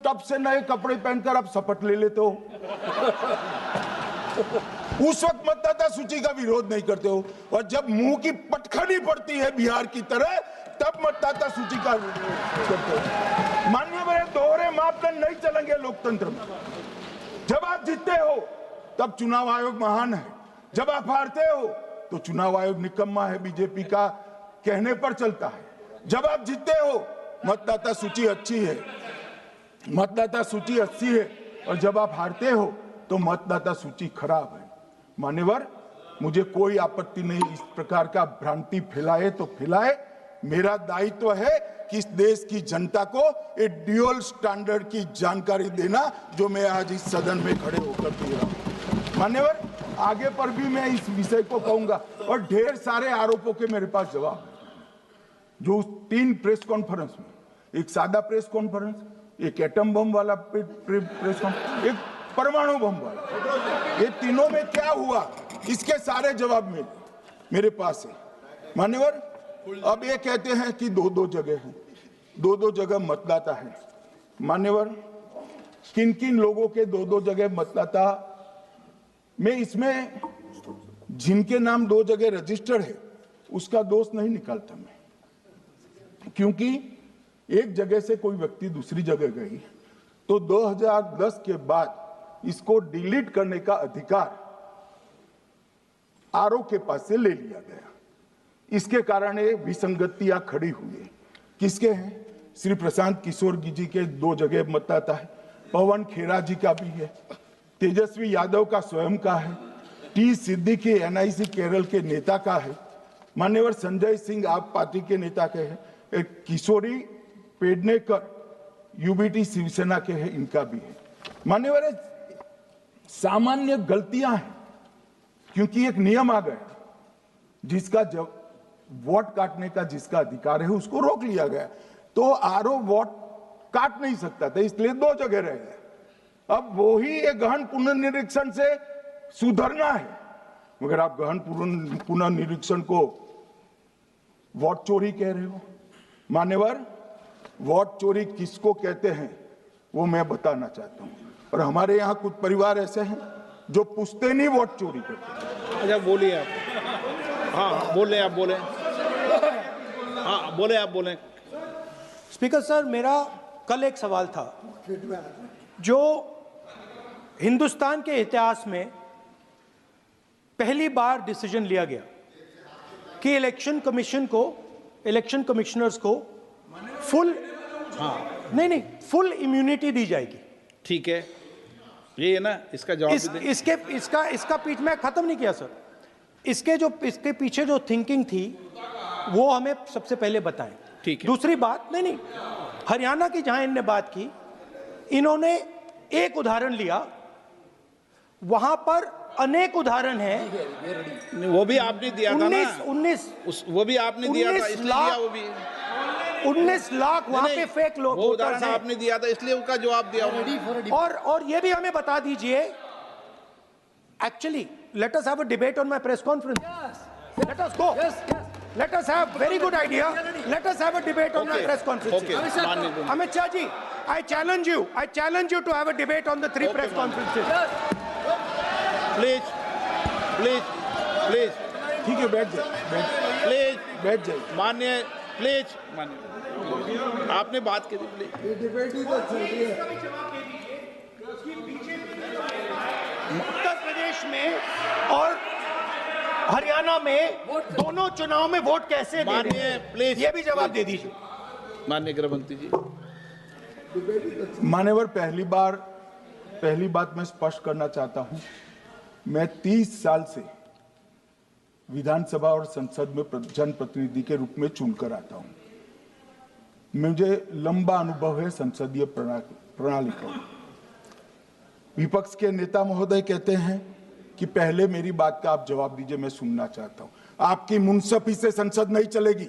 कब से नए कपड़े पहनकर आप शपथ ले लेते हो? उस वक्त मतदाता सूची का विरोध नहीं करते हो, और जब मुंह की पटखनी पड़ती है बिहार की तरह, तब मतदाता सूची का विरोध करते हो। माननीय मेरे दोहरे मापदंड नहीं चलेंगे लोकतंत्र में। जब आप जीतते हो तब चुनाव आयोग महान है, जब आप हारते हो तो चुनाव आयोग निकम्मा है, बीजेपी का कहने पर चलता है। जब आप जीतते हो मतदाता सूची अच्छी है, मतदाता सूची अच्छी है, और जब आप हारते हो तो मतदाता सूची खराब है। मान्यवर, मुझे कोई आपत्ति नहीं, इस प्रकार का भ्रांति फैलाए तो फैलाए। मेरा दायित्व है कि इस देश की जनता को एक ड्यूअल स्टैंडर्ड की जानकारी देना, जो मैं आज इस सदन में खड़े होकर दे रहा हूं। मान्यवर, आगे पर भी मैं इस विषय को कहूंगा, और ढेर सारे आरोपों के मेरे पास जवाब है। जो 3 प्रेस कॉन्फ्रेंस में, एक सादा प्रेस कॉन्फ्रेंस, एक एटम बम वाला प्रेस कॉन्फ्रेंस, एक परमाणु बम वाला, ये तीनों में क्या हुआ, इसके सारे जवाब मेरे पास है। मान्यवर, अब ये कहते हैं कि 2-2 जगह है, 2-2 जगह मतदाता है। मान्यवर, किन किन लोगों के 2-2 जगह मतदाता, मैं इसमें जिनके नाम 2 जगह रजिस्टर्ड है उसका दोष नहीं निकालता मैं, क्योंकि एक जगह से कोई व्यक्ति दूसरी जगह गई तो 2010 के बाद इसको डिलीट करने का अधिकार आरओ के पास से ले लिया गया। इसके कारण ये विसंगतियां खड़ी हुई। किसके हैं? श्री प्रशांत किशोर जी के 2 जगह मतदाता है, पवन खेरा जी का भी है, तेजस्वी यादव का स्वयं का है, टी सिद्दीकी एनआईसी केरल के नेता का है, मान्यवर संजय सिंह आप पार्टी के नेता के हैं, एक किशोरी पेडनेकर यूबीटी शिवसेना के हैं, इनका भी है। मान्यवर, सामान्य गलतियां हैं, क्योंकि एक नियम आ गया, जिसका जब वोट काटने का जिसका अधिकार है उसको रोक लिया गया, तो आरओ वोट काट नहीं सकता था, इसलिए 2 जगह रह गए। अब वही एक गहन पुनर्निरीक्षण से सुधरना है, मगर आप गहन पुनर्निरीक्षण को वोट चोरी कह रहे हो। मान्यवर, वोट चोरी किसको कहते हैं वो मैं बताना चाहता हूं, और हमारे यहाँ कुछ परिवार ऐसे हैं जो पुश्तैनी वोट चोरी करते हैं। अच्छा, बोलिए आप। हाँ, बोले आप, बोले। हाँ, बोले आप, बोले। स्पीकर सर, मेरा कल एक सवाल था, जो हिंदुस्तान के इतिहास में पहली बार डिसीजन लिया गया कि इलेक्शन कमिश्नर्स को फुल, हाँ नहीं फुल इम्यूनिटी दी जाएगी। ठीक है, ये है ना, इसका जवाब इसका पीठ में खत्म नहीं किया सर। इसके पीछे जो थिंकिंग थी वो हमें सबसे पहले बताएं। ठीक है। दूसरी बात, नहीं हरियाणा की जहां इन्होंने बात की, इन्होंने एक उदाहरण लिया, वहां पर अनेक उदाहरण हैं। वो भी आपने दिया था ना, 19 वो भी आपने दिया था, इसलिए दिया वो भी। 19 लाख वहां पे फेक लोग, वो उदाहरण आपने दिया था, इसलिए उसका जवाब दिया। और ये भी हमें बता दीजिए, actually let us have a debate on my press conference. Yes. Let us go. Yes. Let us have very good idea. Let us have a debate on my press conference. Okay. Amit Shah ji, I challenge you to have a debate on the 3 press conferences. Yes. Please. ठीक है, बैठ जाइए। माननीय, please माननीय, आपने बात की थी, प्लीज। उत्तर प्रदेश में और हरियाणा में दोनों चुनाव में वोट कैसे दे रहे हैं, प्लीज ये भी जवाब दे दीजिए। माननीय गृहमंत्री जी। मान्यवर, पहली बात मैं स्पष्ट करना चाहता हूं, मैं 30 साल से विधानसभा और संसद में जनप्रतिनिधि के रूप में चुनकर आता हूं। मुझे लंबा अनुभव है संसदीय प्रणाली का। विपक्ष के नेता महोदय कहते हैं कि पहले मेरी बात का आप जवाब दीजिए, मैं सुनना चाहता हूं। आपकी मुनसफी से संसद नहीं चलेगी,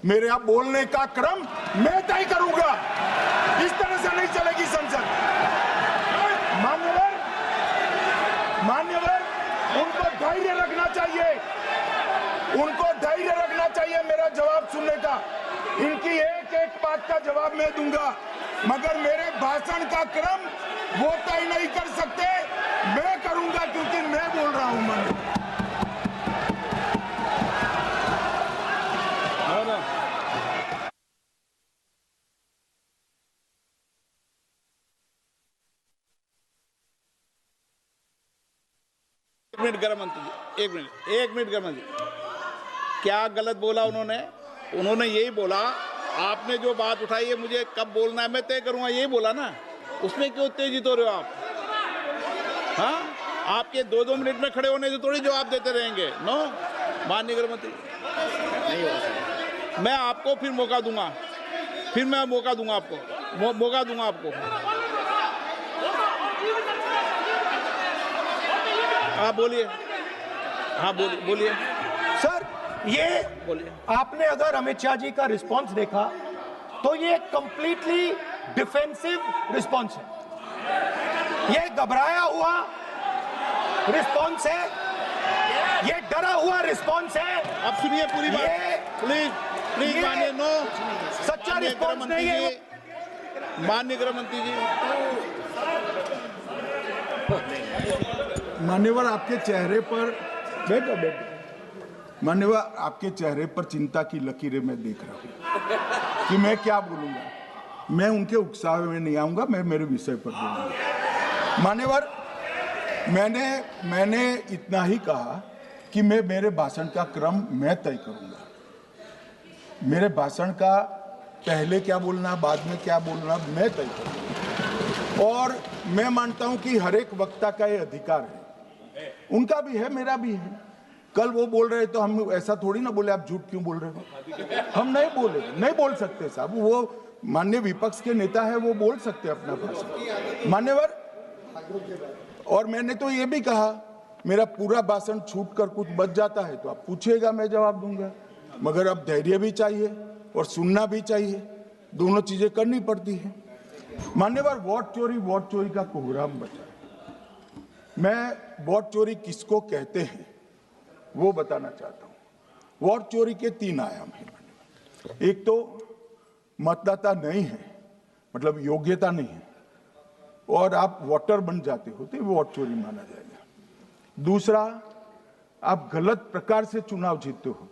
मेरे आप बोलने का क्रम मैं तय करूंगा, इस तरह से नहीं चलेगी संसद। मान्यवर, उनको धैर्य रखना चाहिए मेरा जवाब सुनने का। इनकी एक बात का जवाब मैं दूंगा, मगर मेरे भाषण का क्रम वो तय नहीं कर सकते, मैं करूंगा क्योंकि मैं बोल रहा हूं। मन एक मिनट गृह मंत्री जी, एक मिनट गृह मंत्री, क्या गलत बोला उन्होंने? उन्होंने यही बोला, आपने जो बात उठाई है मुझे कब बोलना है मैं तय करूंगा, यही बोला ना। उसमें क्यों उत्तेजित हो रहे हो आप? हाँ, आपके 2-2 मिनट में खड़े होने से थोड़ी जवाब देते रहेंगे। नो, माननीय गृह मंत्री नहीं हो सकता। मैं आपको फिर मौका दूंगा, आपको मौका दूंगा आपको। हाँ बोलिए, हाँ बोलिए सर, ये बोलिए। आपने अगर अमित शाह जी का रिस्पॉन्स देखा तो ये कंप्लीटली डिफेंसिव रिस्पॉन्स है, ये घबराया हुआ रिस्पॉन्स है, ये डरा हुआ रिस्पॉन्स है। अब सुनिए पूरी बात, प्लीज मानिए। नो, सच्चा रिस्पॉन्स नहीं है। माननीय गृह मंत्री जी, मान्यवर आपके चेहरे पर बैठो मान्यवर आपके चेहरे पर चिंता की लकीरें मैं देख रहा हूं कि मैं क्या बोलूंगा। मैं उनके उकसावे में नहीं आऊंगा, मैं मेरे विषय पर बोलूंगा। मान्यवर, मैंने इतना ही कहा कि मैं मेरे भाषण का क्रम मैं तय करूंगा। मेरे भाषण का पहले क्या बोलना, बाद में क्या बोलना, मैं तय करूंगा। और मैं मानता हूं कि हर एक वक्ता का ये अधिकार है, उनका भी है, मेरा भी है। कल वो बोल रहे तो हम ऐसा थोड़ी ना बोले आप झूठ क्यों बोल रहे हो, हम नहीं बोल सकते साहब। वो माननीय विपक्ष के नेता है, वो बोल सकते अपना भाषण। मान्यवर, और मैंने तो ये भी कहा मेरा पूरा भाषण छूट कर कुछ बच जाता है तो आप पूछिएगा, मैं जवाब दूंगा। मगर अब धैर्य भी चाहिए और सुनना भी चाहिए, दोनों चीजें करनी पड़ती है। मान्यवर, वोट चोरी का कोहराम बचा। मैं वोट चोरी किसको कहते हैं वो बताना चाहता हूं। वोट चोरी के 3 आयाम हैं। एक तो मतदाता नहीं है, मतलब योग्यता नहीं है, और आप वोटर बन जाते हो तो वोट चोरी माना जाएगा। दूसरा, आप गलत प्रकार से चुनाव जीतते हो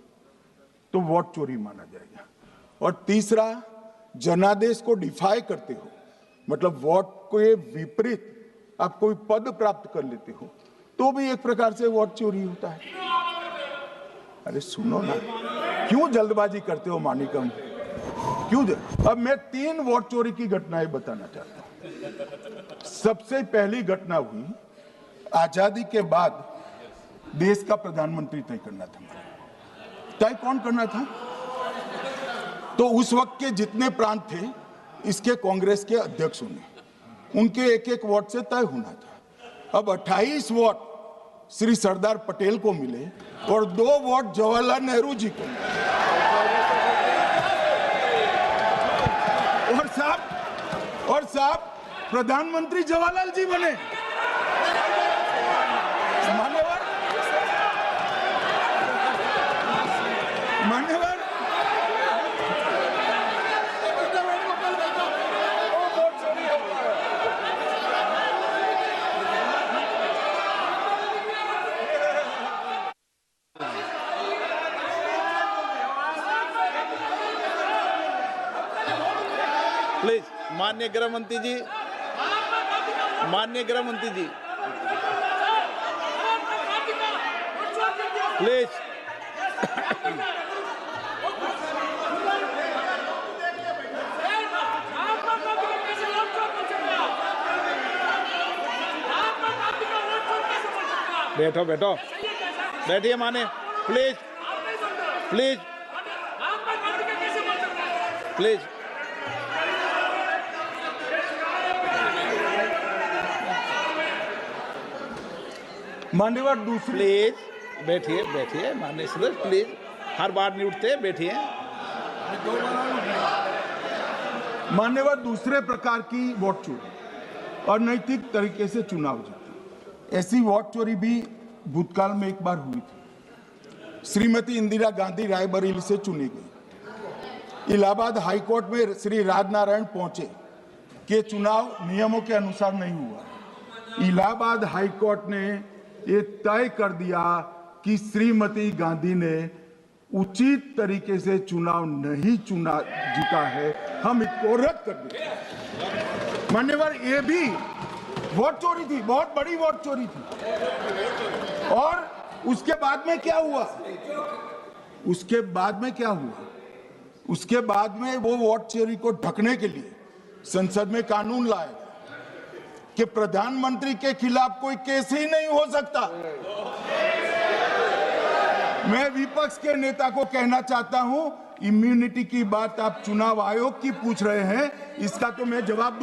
तो वोट चोरी माना जाएगा। और तीसरा, जनादेश को डिफाई करते हो, मतलब वोट के विपरीत आप कोई पद प्राप्त कर लेते हो तो भी एक प्रकार से वोट चोरी होता है। अरे सुनो ना, क्यों जल्दबाजी करते हो मानिकम, क्यों? अब मैं 3 वोट चोरी की घटनाएं बताना चाहता हूं। सबसे पहली घटना हुई आजादी के बाद, देश का प्रधानमंत्री तय करना था। तय कौन करना था? तो उस वक्त के जितने प्रांत थे, इसके कांग्रेस के अध्यक्षों ने, उनके एक वोट से तय होना था। अब 28 वोट श्री सरदार पटेल को मिले और 2 वोट जवाहरलाल नेहरू जी को मिले। और साहब प्रधानमंत्री जवाहरलाल जी बने। मान्यवर, प्लीज माननीय गृह मंत्री जी, प्लीज। बैठो बैठिए माने, प्लीज। मान्यवर, दूसरी, प्लीज बैठिए माननीय सदस्य, प्लीज, हर बार नहीं उठते, बैठिए। मान्यवर, दूसरे प्रकार की वोट चोरी और नैतिक तरीके से चुनाव जीतना, ऐसी वोट चोरी भी भूतकाल में एक बार हुई थी। श्रीमती इंदिरा गांधी रायबरेली से चुनी गई। इलाहाबाद हाईकोर्ट में श्री राजनारायण पहुंचे कि चुनाव नियमों के अनुसार नहीं हुआ। इलाहाबाद हाई कोर्ट ने ये तय कर दिया कि श्रीमती गांधी ने उचित तरीके से चुनाव नहीं जीता है, हम इसको रद्द कर दें। मान्यवर, ये भी वोट चोरी थी, बहुत बड़ी वोट चोरी थी। और उसके बाद में क्या हुआ? उसके बाद में वो वोट चोरी को ढकने के लिए संसद में कानून लाया कि प्रधानमंत्री के खिलाफ कोई केस ही नहीं हो सकता। मैं विपक्ष के नेता को कहना चाहता हूं, इम्यूनिटी की बात आप चुनाव आयोग की पूछ रहे हैं, इसका तो मैं जवाब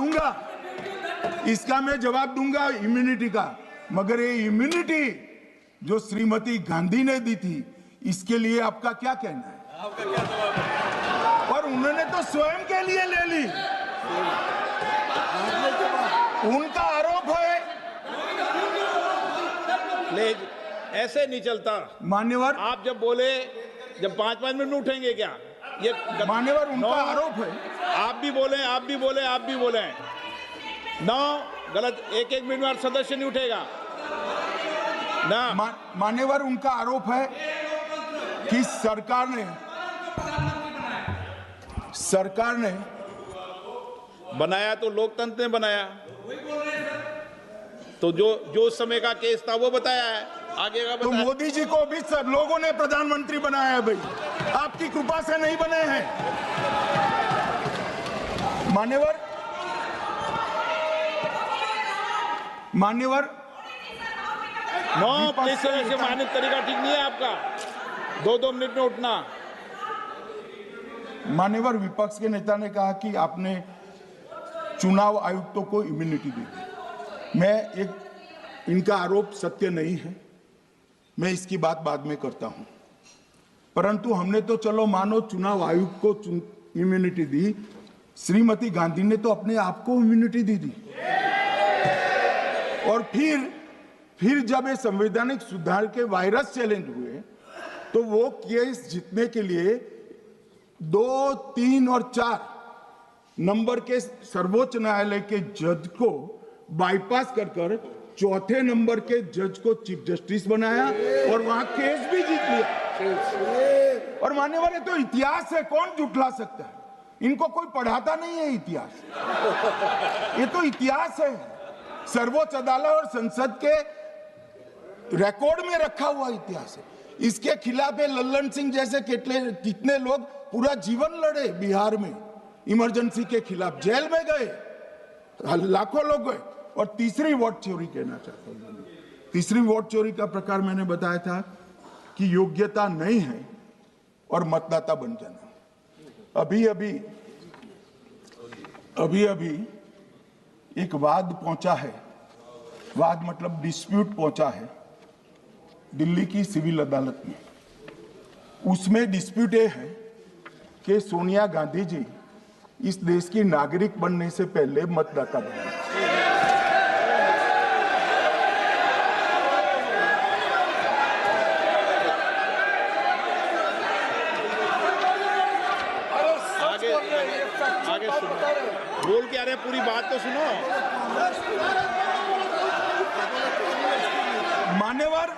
दूंगा, इम्यूनिटी का। मगर ये इम्यूनिटी जो श्रीमती गांधी ने दी थी, इसके लिए आपका क्या कहना है? और उन्होंने तो स्वयं के लिए ले ली। उनका आरोप है। ले, ऐसे नहीं चलता मान्यवर, आप जब बोले, जब 5-5 मिनट में उठेंगे क्या? ये मान्यवर, उनका आरोप है। आप भी बोले नौ गलत। 1-1 मिनट में सदस्य नहीं उठेगा ना। मान्यवर, उनका आरोप है कि सरकार ने बनाया तो लोकतंत्र ने बनाया, तो जो उस समय का केस था वो बताया है, आगे का तो बताया। मोदी जी को भी सब लोगों ने प्रधानमंत्री बनाया है भाई, आपकी कृपा से नहीं बने हैं। मान्यवर, नो प्लीज से मान्य तरीका ठीक नहीं है आपका, 2-2 मिनट में उठना। मान्यवर, विपक्ष के नेता ने कहा कि आपने चुनाव आयुक्तों को इम्यूनिटी दी। इनका आरोप सत्य नहीं है, मैं इसकी बात बाद में करता हूं। परंतु हमने तो चलो मानो चुनाव आयुक्त को इम्यूनिटी दी, श्रीमती गांधी ने तो अपने आप को इम्यूनिटी दी। और फिर जब ये संवैधानिक सुधार के वायरस चैलेंज हुए, तो वो केस जीतने के लिए 2, 3 और 4 नंबर के सर्वोच्च न्यायालय के जज को बाईपास कर चौथे नंबर के जज को चीफ जस्टिस बनाया और वहां केस भी जीत लिया। और मान्यवर, ये तो इतिहास है, कौन जुटला सकता है? इनको कोई पढ़ाता नहीं है इतिहास, ये तो इतिहास है, सर्वोच्च अदालत और संसद के रिकॉर्ड में रखा हुआ इतिहास है। इसके खिलाफ लल्लन सिंह जैसे कितने लोग पूरा जीवन लड़े बिहार में, इमरजेंसी के खिलाफ जेल में गए, लाखों लोग गए। और तीसरी वोट चोरी कहना चाहता हूं, तीसरी वोट चोरी का प्रकार मैंने बताया था कि योग्यता नहीं है और मतदाता बन जाना। अभी एक वाद पहुंचा है, वाद मतलब डिस्प्यूट पहुंचा है दिल्ली की सिविल अदालत में। उसमें डिस्प्यूट ये है कि सोनिया गांधी जी इस देश की नागरिक बनने से पहले मतदाता बने। आगे सुनो, बोल क्या रहे, पूरी बात तो सुनो। मान्यवर,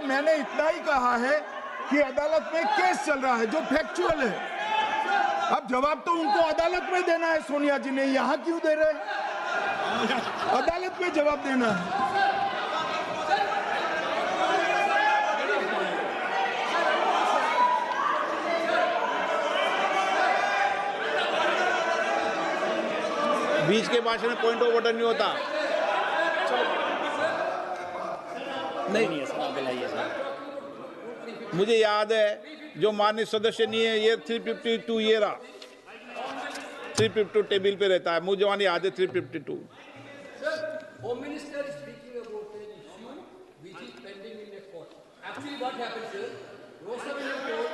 मैंने इतना ही कहा है कि अदालत में केस चल रहा है जो फैक्चुअल है। अब जवाब तो उनको अदालत में देना है, सोनिया जी ने यहां क्यों दे रहे? अदालत में जवाब देना है। बीच के भाषण में पॉइंट ऑफ ऑर्डर नहीं होता। नहीं मुझे याद है जो माननीय सदस्य नहीं है, ये 352 ये रहा, 352 टेबल पे रहता है, मुझे वहां याद है 352। Home Minister is speaking about an issue which is pending in the court. Actually, what happens is, Rosabella told